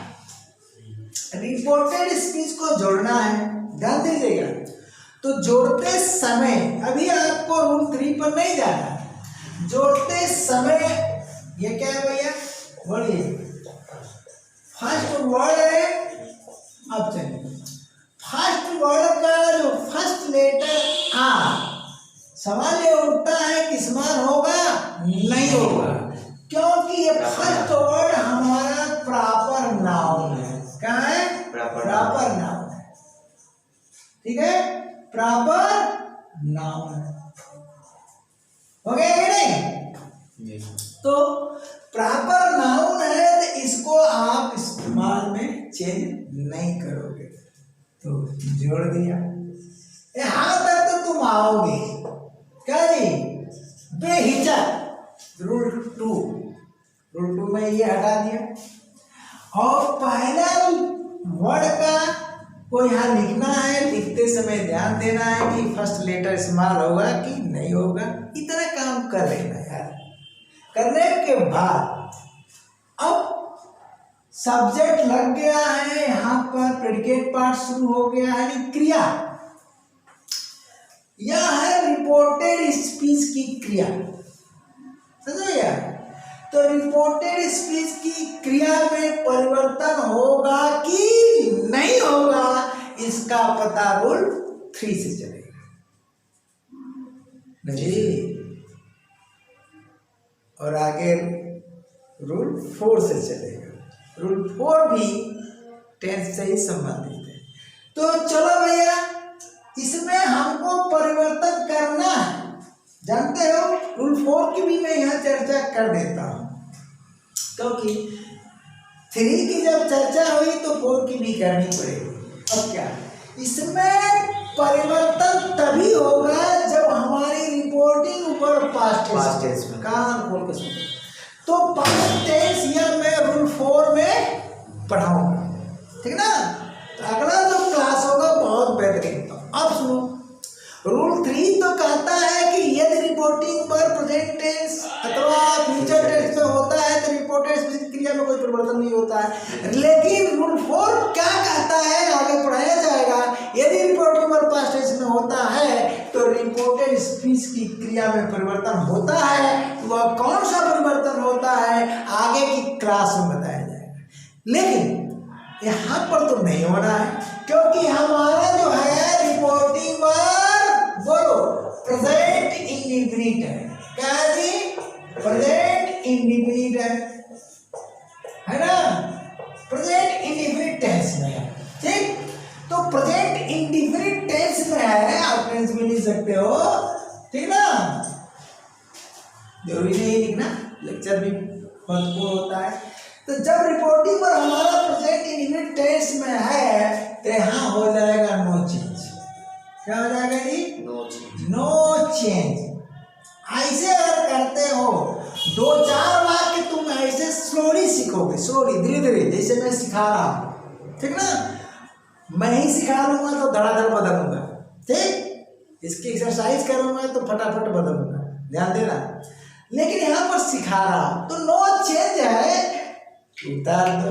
रिपोर्टेड स्पीच को जोड़ना है, ध्यान दीजिएगा। तो जोड़ते समय अभी आपको रूल 3 पर नहीं जाना, जोड़ते समय ये क्या है भैया? बोलिए। फर्स्ट वर्ड है, अब चलिए फर्स्ट वर्ड का जो फर्स्ट लेटर आ, सवाल ये उठता है कि स्मॉल होगा? नहीं होगा, क्योंकि ये फर्स्ट वर्ड हमारा प्रॉपर नाउन है। क्या है? प्रॉपर नाउन है, ठीक है? प्रॉपर नाउन है, हो गया कि नहीं? तो प्रॉपर नाउन है तो इसको आप इस्तेमाल में चेंज नहीं करोगे। तो जोड़ दिया, यहां तक तो तुम आओगे क्या जी? बेहिचक। रूल 2 में ये हटा दिया और पहला वर्ड का को यहाँ लिखना है। लिखते समय ध्यान देना है कि फर्स्ट लेटर स्मॉल होगा कि नहीं होगा। इतना काम कर लेना यार। करने के बाद अब सब्जेक्ट लग गया है, यहाँ पर प्रेडिकेट पार्ट शुरू हो गया है, यानी क्रिया। यह है रिपोर्टेड स्पीच की क्रिया, समझ गया? तो रिपोर्टेड स्पीच की क्रिया में परिवर्तन होगा कि नहीं होगा, इसका पता रूल 3 से चलेगा। नहीं, और आगे रूल 4 से चलेगा। रूल 4 भी टेंस से ही संबंधित है। तो चलो भैया, इसमें हमको परिवर्तन करना है, जानते हो? रूल 4 की भी मैं यहाँ चर्चा कर देता हूँ, क्योंकि 3 की जब चर्चा हुई तो 4 की भी करनी पड़ेगी। अब क्या इसमें परिवर्तन तभी होगा जब हमारी रिपोर्टिंग ऊपर पास्ट टेंस में, कान खोल के सुनो। तो पास्ट टेंस यह मैं रूल 4 में पढ़ाऊंगा, ठीक ना? तो अगला जो क्लास होगा बहुत बेहतरीन। तो अब सुनो, रूल 3 तो कहता है कि यदि रिपोर्टिंग पर प्रेजेंट टेंस अथवा फ्यूचर टेंस में होता है तो रिपोर्टेड क्रिया में कोई परिवर्तन नहीं होता है। लेकिन रूल 4 क्या कहता है, आगे पढ़ाया जाएगा। यदि रिपोर्टिंग पर पास्ट टेंस में होता है तो रिपोर्टेड स्पीच की क्रिया में परिवर्तन होता है। वह कौन सा परिवर्तन होता है आगे की क्लास में बताया जाएगा, लेकिन यहाँ पर तो नहीं होना है, क्योंकि हमारा जो है रिपोर्टिंग पर बोलो प्रेजेंट इंडिफिनिट है। क्या है जी? प्रेजेंट इंडिफिनिट है ना? प्रेजेंट इंडिफिनिट टेंस में है, ठीक? तो प्रेजेंट इंडिफिनिट टेंस में है, आप टेंस में लिख सकते हो, ठीक ना? जरूरी नहीं लिखना, लेक्चर भी महत्वपूर्ण होता है। तो जब रिपोर्टिंग पर हमारा प्रेजेंट इंडिफिनिट टेंस में है तो यहाँ हो जाएगा नो चेंज। क्या हो जाएगा जी? No change. ऐसे अगर करते हो, 2-4 वाक्य सीखोगे स्लोली, धीरे धीरे, जैसे मैं सिखा रहा हूँ, ठीक ना। मैं ही सिखा लूंगा तो धड़ाधड़ बदलूंगा, ठीक। इसकी एक्सरसाइज करूंगा तो फटाफट बदलूंगा, ध्यान देना। लेकिन यहाँ पर सिखा रहा हूँ तो नो चेंज है, उतार दो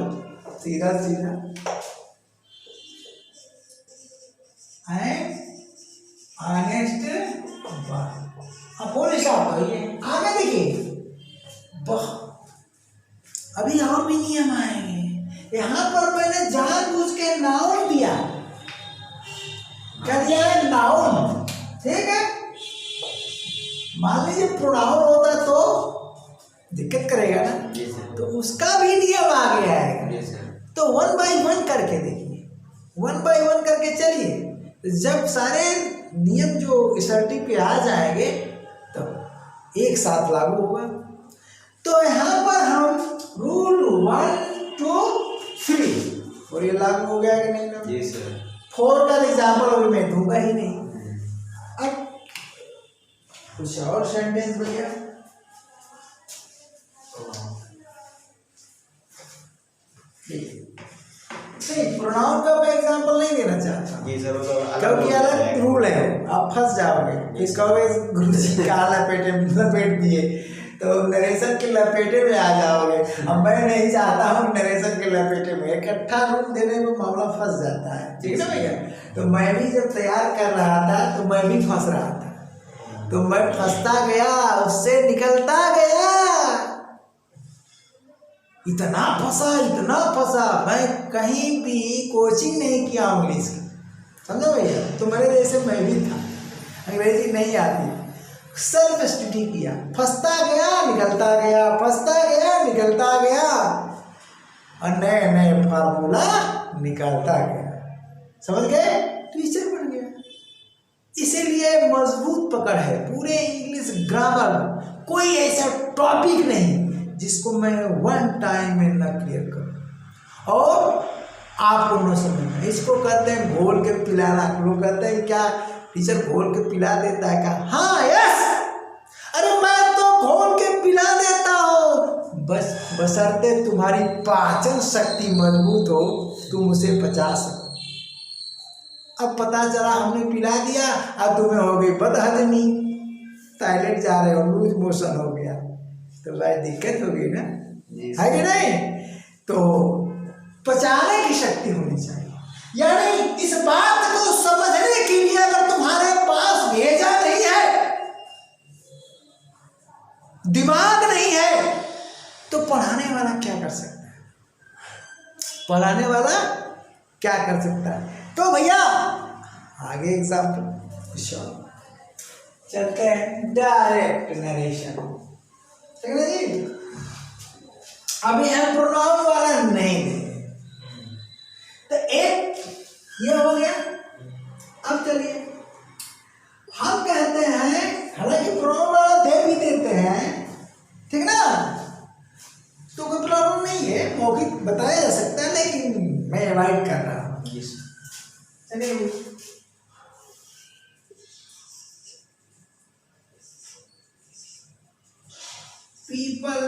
सीधा सीधा, नेक्स्ट फुल स्टॉप है ये। आगे देखिए, अभी और भी नियम आएंगे। यहाँ पर मैंने जानबूझ के नाउन दिया, क्या दिया है, नाउन, ठीक है। मान लीजिए प्रोनाउन होता तो दिक्कत करेगा ना, तो उसका भी नियम आ गया है। तो 1 बाय 1 करके देखिए, 1 बाय 1 करके चलिए। जब सारे नियम जो SRT पे आ जाएंगे तब एक साथ लागू होगा। तो यहाँ पर हम रूल 1 2 3 और ये लागू हो गया कि नहीं ना? जी सर। 4 का एग्जाम्पल अभी मैं दूंगा ही नहीं। अब कुछ और सेंटेंस भैया, नहीं प्रोनाउन का मैं एग्जांपल नहीं देना चाहता जी सर, वो तो क्योंकि अलग रूल है, आप फंस जाओगे। इसका गुरुजी का लपेट दिए तो नरेशन के लपेटे में आ जाओगे। अब मैं नहीं चाहता हूँ नरेशन के लपेटे में, इकट्ठा रूल देने में मामला फंस जाता है, ठीक है ना भैया। तो मैं भी जब तैयार कर रहा था तो मैं भी फंस रहा था, तो मैं फंसता गया, उससे निकलता गया, इतना फंसा। मैं कहीं भी कोचिंग नहीं किया इंग्लिश की, समझो भैया। तो मेरे जैसे मैं भी था, अंग्रेजी नहीं आती, सेल्फ स्टडी किया, फंसता गया निकलता गया, फंसता गया निकलता गया, और नए नए फार्मूला निकालता गया, समझ गए, टीचर बन गया। इसीलिए मजबूत पकड़ है पूरे इंग्लिश ग्रामर में। कोई ऐसा टॉपिक नहीं जिसको मैं 1 टाइम में न क्लियर करूं और आपको न समझना। इसको कहते हैं घोल के पिलाना। लोग कहते हैं क्या टीचर घोल के पिला देता है क्या? हाँ, यस, अरे मैं तो घोल के पिला देता हूँ, बस बशर्ते तुम्हारी पाचन शक्ति मजबूत हो, तुम उसे पचा सको। अब पता चला हमने पिला दिया, अब तुम्हें हो गई बदहजमी, टॉयलेट जा रहे हो, लूज मोशन हो गया, तो भाई दिक्कत होगी ना, है कि नहीं? तो पचाने की शक्ति होनी चाहिए। यानी इस बात को समझने के लिए अगर तुम्हारे पास भेजा नहीं है, दिमाग नहीं है, तो पढ़ाने वाला क्या कर सकता है? पढ़ाने वाला क्या कर सकता है? तो भैया आगे एग्जाम्पल चलते हैं, डायरेक्ट नरेशन, ठीक है जी। अभी हम प्रोनाउन वाला नहीं देंगे, तो एक ये हो गया। अब चलिए हम कहते हैं, हालांकि प्रोनाउन वाला दे भी देते हैं, ठीक ना, तो कोई प्रॉब्लम नहीं है, मौखिक बताया जा सकता है, लेकिन मैं अवॉइड कर रहा हूँ। चलिए पीपल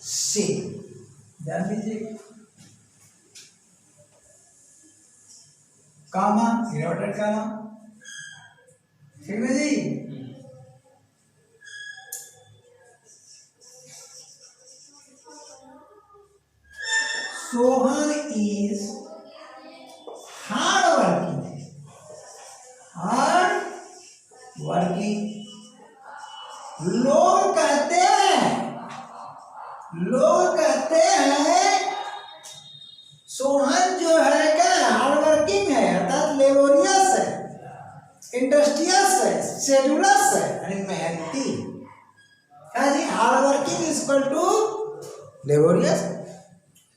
से ध्यान दीजिए, कामा इन्वर्टेड कामा, ठीक है जी। Sohan is hard working. लोग कहते हैं सोहन जो है क्या हार्ड वर्किंग है, अर्थात लेबोरियस है, इंडस्ट्रियस है, शेड्यूलस है, यानी मेहनती है जी। Hard working equal to laborious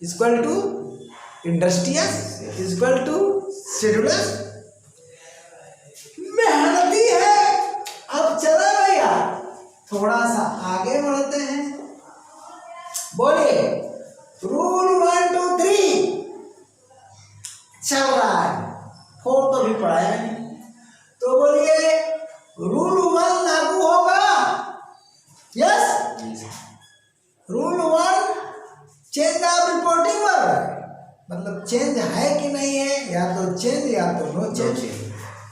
equal to industrious equal to sedulous, मेहनती है। अब चला भैया थोड़ा सा आगे बढ़ते हैं, बोलिए रूल 1 2 3 चल रहा है, 4 तो भी पढ़ाया नहीं, तो बोलिए रूल 1 लागू होगा, यस, रूल 1 चेंज चेंज है कि नहीं है, या तो चेंज या तो नो चेंज। चेंज।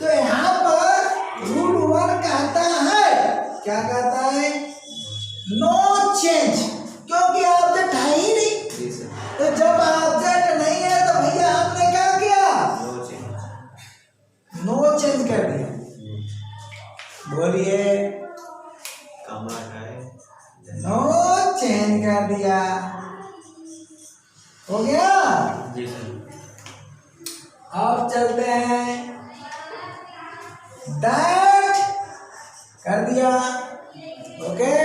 तो यहाँ पर रूल 1 कहता है, क्या कहता है, नो चेंज, क्योंकि ऑब्जेक्ट है ही नहीं। जी सर। तो जब ऑब्जेक्ट नहीं है तो भैया आपने क्या किया, नो चेंज। नो चेंज कर दिया। बोलिए, कमा है। नो चेंज कर दिया, हो गया। जी सर। अब चलते हैं, दैट कर दिया, ओके।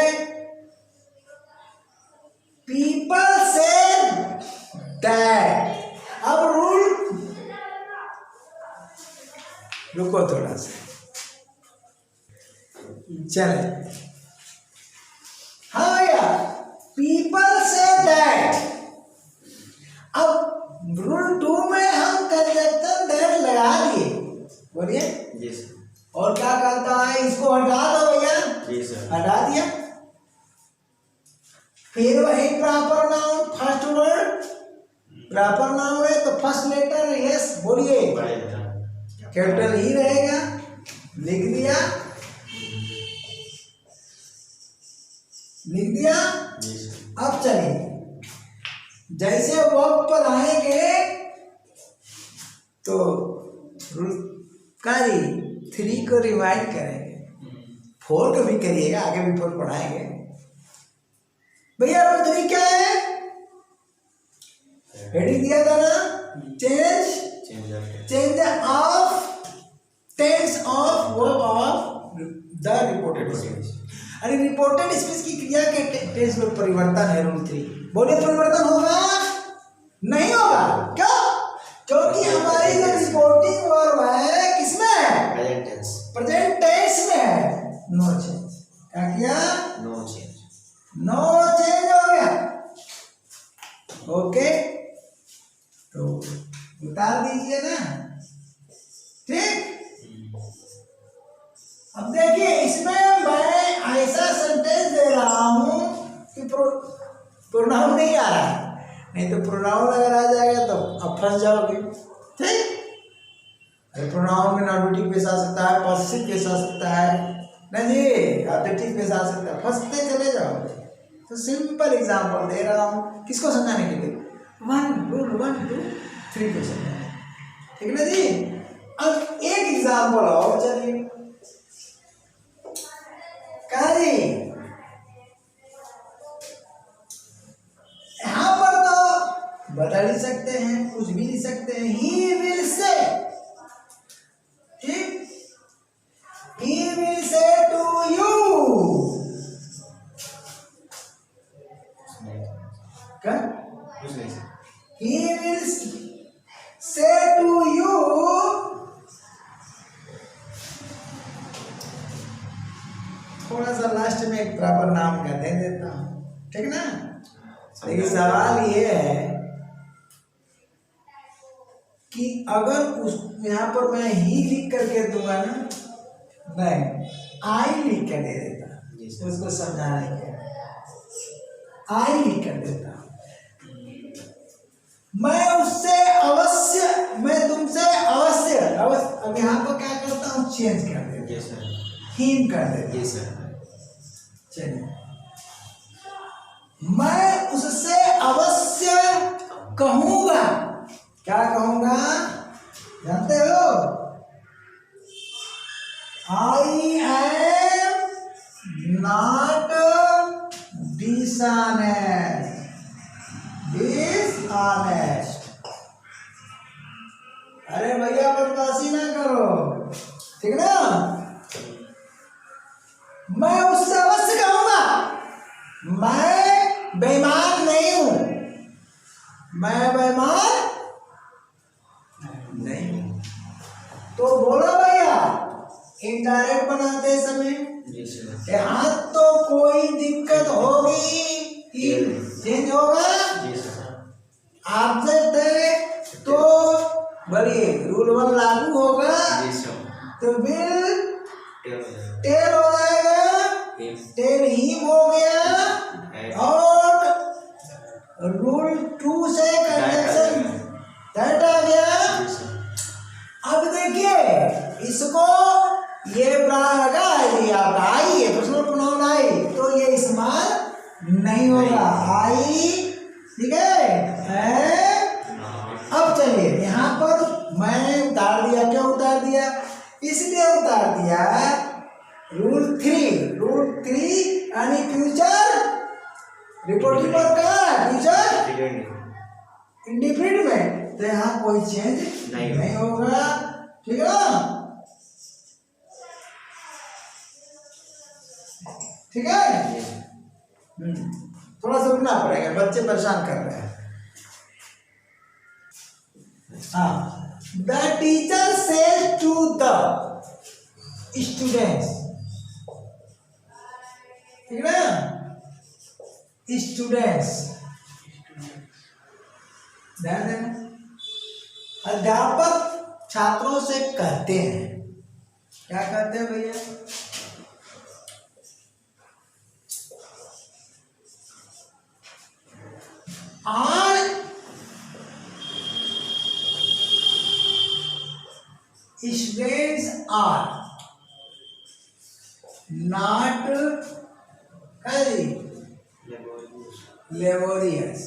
पीपल से दैट, अब रूल, रुको थोड़ा सा, चले, हाँ भैया, पीपल से दैट। अब रूल 2 में हम कंजक्शन दैट लगा दिए, बोलिए। जी सर। और क्या कहता है, इसको हटा दो भैया, जी सर। हटा दिया। फिर वही proper noun, first word proper noun है तो फर्स्ट लेटर यस, बोलिए, बड़े कैपिटल ही रहेगा, लिख दिया, लिख दिया। जी सर। अब चलिए, जैसे वर्ब पर आएंगे तो कारी 3 को रिवाइज करेंगे, 4 को भी करिएगा, आगे भी 4 पढ़ाएंगे। भैया रूल 3 क्या है, हेडिंग दिया था ना, change of tense of verb of the reported speech. अरे रिपोर्टेड स्पीच की क्रिया के टेंस में परिवर्तन है रूल 3। बोलिए, परिवर्तन होगा नहीं होगा, क्यों, क्योंकि हमारी जो रिपोर्टिंग वर्ब है किसमें है, प्रेजेंट टेंस। प्रेजेंट टेंस में है। नो चेंज, क्या किया, नो चेंज। नो चेंज हो गया, ओके। तो उतार दीजिए ना, ठीक। अब देखिए, इसमें मैं ऐसा सेंटेंस दे रहा हूं कि प्रोनाउन नहीं आ रहा है, नहीं तो प्रोनाउन अगर आ जाएगा तो अब फंस जाओगे, ठीक। प्रोनाउन में नॉमिनेटिव पेश आ सकता है, पॉजिटिव पेश आ सकता है, ना जी, ऑब्जेक्टिव पेश आ सकता है, फंसते चले जाओगे। तो सिंपल एग्जांपल दे रहा हूँ, किसको समझाने के लिए, रूल 1 2 3 को समझाने, ठीक है ना जी। अब एक एग्जांपल और, चलिए, कारी यहां पर तो बता नहीं सकते हैं, कुछ भी नहीं सकते हैं, ही विल से, ठीक, he will say to you, क्या, कुछ नहीं sir. he will say to you, थोड़ा सा लास्ट में एक प्रॉपर नाम का दे देता हूँ, ठीक ना। लेकिन सवाल ये है कि अगर उस यहाँ पर मैं ही लिख करके दूंगा ना, नहीं, आई लिख कर दे देता, उसको समझाने के, आई लिख कर देता, मैं उससे अवश्य, मैं तुमसे अवश्य, अब यहाँ पर क्या करता हूँ, चेंज कर देता, जी सर। थीम कर देता। जी सर। चलिए, मैं उससे अवश्य कहूंगा, क्या कहूंगा, जानते हो, आई एम नॉट डिसऑनेस्ट। अरे भैया बदमाशी ना करो, ठीक ना। मैं उससे अवश्य कहूंगा, मैं बेईमान नहीं हूं, मैं बेईमान नहीं हूं। तो बोलो भैया, इनडायरेक्ट बनाते समय जी सर। यहाँ तो कोई दिक्कत होगी कि चेंज होगा, जी सर। ऑब्जेक्ट है तो बोलिए रूल 1 लागू होगा, जी सर। तो विल टेल हो जाएगा। टेल हो जाएगा, टेल हिम हो गया, और रूल 2 से कंजक्शन इस्तेमाल नहीं होगा। आई, ठीक है। अब चलिए यहाँ पर मैंने उतार दिया। क्यों उतार दिया? इसलिए उतार दिया रूल 3 यानी फ्यूचर रिपोर्टिंग पर का फ्यूचर इंडिफिनिट में, तो यहाँ कोई चेंज नहीं होगा, ठीक है ना? ठीक है। थोड़ा सा रुकना पड़ेगा, बच्चे परेशान कर रहे हैं। हाँ, the teacher says to the students, ठीक है ना? स्टूडेंट्स, ध्यान देना, अध्यापक छात्रों से कहते हैं, क्या कहते हैं भैया? All students are not laborious.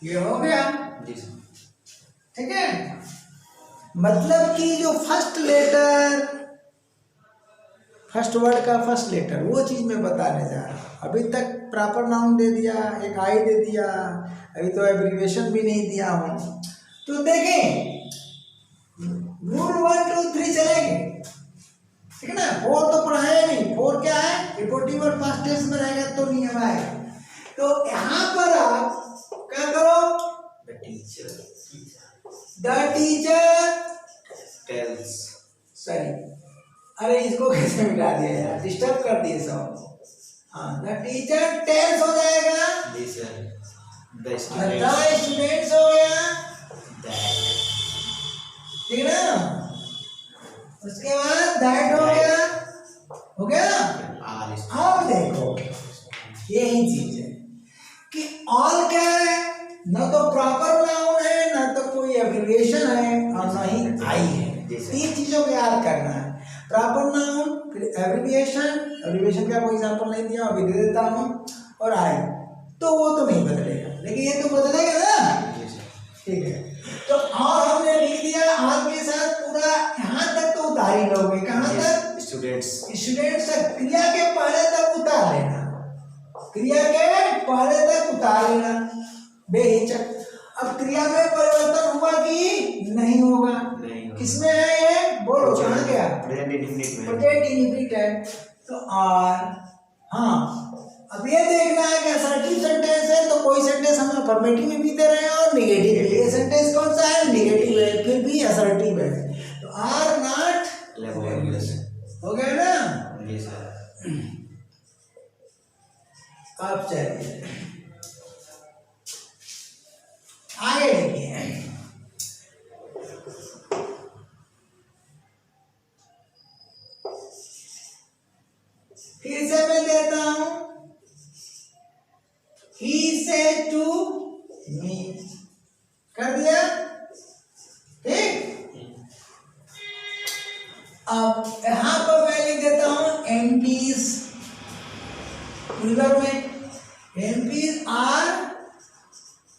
ये हो गया, ठीक है? मतलब कि जो फर्स्ट वर्ड का फर्स्ट लेटर, वो चीज मैं बताने जा रहा हूँ। अभी तक प्रॉपर नाउन दे दिया, एक आई दे दिया, अभी तो एब्रीविएशन भी नहीं दिया हूँ। तो देखें, रूल 1 2 3 चलेंगे, ठीक है ना? 4 तो पढ़ाया नहीं। 4 क्या है? रिपोर्टिंग वर्ब पास्ट टेंस में रहेगा तो नियम आएगा। तो यहाँ पर आप क्या करो? द टीचर टेल्स, सॉरी, अरे इसको कैसे मिला दिया यार, डिस्टर्ब कर दिए सब। हाँ, द टीचर टेल्स हो जाएगा, द स्टूडेंट्स हो गया, ठीक है ना? उसके बाद दैट हो गया। अब देखो, यही चीज है कि ऑल क्या है? न तो प्रॉपर नाउन है, न तो कोई एब्रिविएशन है, और न ही आई है। 3 चीजों को याद करना है, प्रॉपर नाउन, फिर एब्रिविएशन का कोई एग्जांपल नहीं दिया, अभी दे देता हूँ, और आई, तो वो तो नहीं बदलेगा, लेकिन ये तो बदलेगा ना, ठीक है? तो और हमने लिख दिया आज के साथ पूरा, यहाँ तक तो उतार ही लोगे। कहाँ तक? स्टूडेंट्स तक, क्रिया के पहले तक उतार लेना, क्रिया के पहले तक उतार लेना बेहिचक। अब क्रिया में परिवर्तन हुआ कि नहीं होगा? किसमें है ये? बोलो, कहाँ गया? प्रेजेंट इंडेफिनिट है, तो आर। हाँ, अब ये देखना है कि असर्टिव सेंटेंस है, तो कोई सेंटेंस हम अफर्मेटिव में भी दे रहे हैं और नेगेटिव है। ये सेंटेंस कौन सा है? नेगेटिव है, फिर भी असर्टिव है, तो आर नॉट लेबोरियस हो गया ना? अब चलिए आगे देखिए। फिर से मैं देता हूं, he said to me, कर दिया, ठीक? अब यहां पर मैं लिख देता हूं MPs, प्लूरल में, MPs are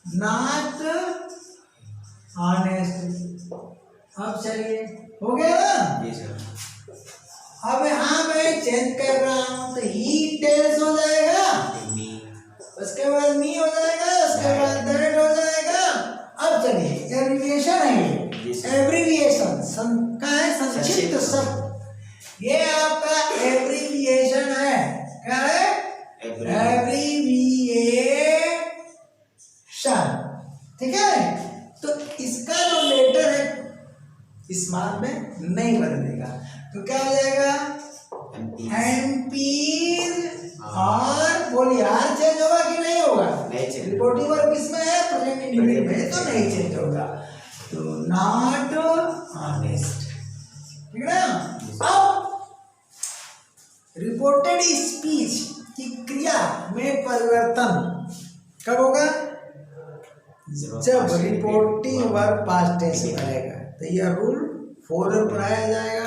not honest। अब चलिए, हो गया ना? जी सर। अब यहाँ मैं चेंज कर रहा हूँ, तो ही टेल्स हो जाएगा, उसके बाद मी हो जाएगा, उसके बाद दैट हो जाएगा। अब चलिए, एब्रिविएशन है, एब्रिविएशन का है संक्षिप्त शब्द, ये आपका एब्रिविएशन है। क्या है? एब्रिविएशन, ठीक है? तो इसका जो लेटर है स्मॉल में नहीं बदलेगा, तो क्या हो जाएगा? एमपीज। और बोलिए, आर चेंज होगा कि नहीं होगा? रिपोर्टिंग वर्ब किसमें है? प्रेजेंट इंडेफिनिट में, तो नहीं चेंज होगा, तो नॉट ऑनेस्ट, ठीक है ना? अब रिपोर्टेड स्पीच की क्रिया में परिवर्तन कब होगा? जब रिपोर्टिंग वर्ब पास्ट टेंस में आएगा, तो यह रूल 4 में पढ़ाया जाएगा।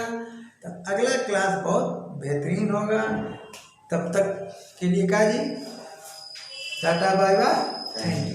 तब अगला क्लास बहुत बेहतरीन होगा। तब तक के लिए का जी tata bye bye, thank you.